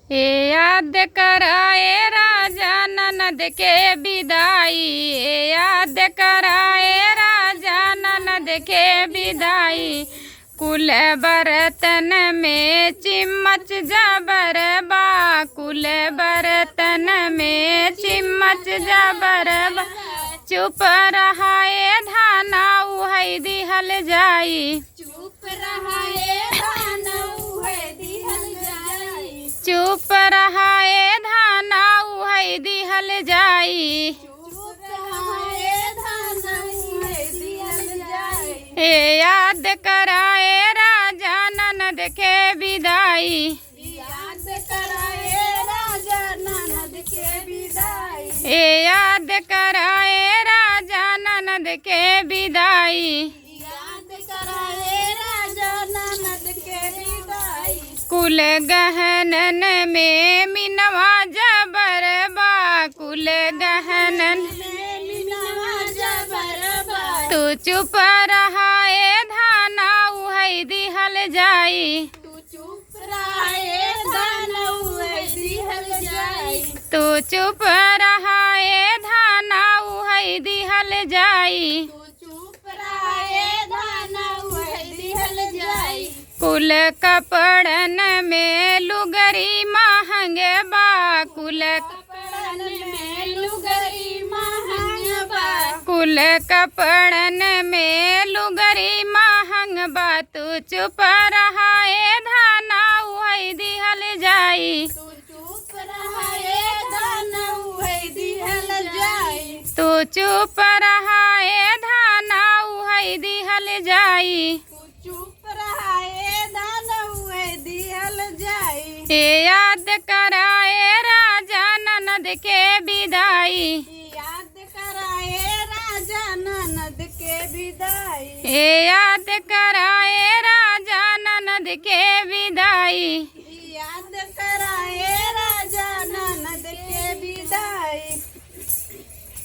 ये याद कराए राजा ननद के विदाई, ये याद कराए राजा ननद के विदाई। कुल बर्तन में चिम्मच जबर बा, कुल बर्तन में चिम्मच जबर बा। चुप रहाए धाना उहै दिहल जाई, चुप रहाए धाना उहै दिहल जाई, चुप रहाए धाना उहै दिहल जाई। चुप रहाए धाना उहै दिहल जाई। ये याद कराए राजा ननद के विदाई, याद कराए राजा ननद के विदाई, ये याद कराए राजा ननद के विदाई। याद कराए राजा ननद के विदाई। कुल गहनन में मिनवा जबर बा, कुल गहनन मिनवा जबर बा। तू चुप रहाए धाना उहै दिहल जाई, तू चुप रहाए धाना उहै दिहल जाई, तू चुप रहाए धाना उहै दिहल जाई। तू चुप रहाए धाना उहै दिहल जाई। कुल कपड़न में लुगरी महंग बा, कुल कपड़न में लुगरी महंग बा, कुल कपड़न में लुगरी महंग बा। तू चुप रहाए धाना उहै दिहल जाई, तू चुप रहाए धाना उहै दिहल जाई, तू चुप रहाए धाना उहै दिहल जाई। तू चुप रहाए धाना उहै दिहल जाई। ये याद कराए राजा ननद के विदाई, याद कराए राजा ननद के विदाई, ये याद कर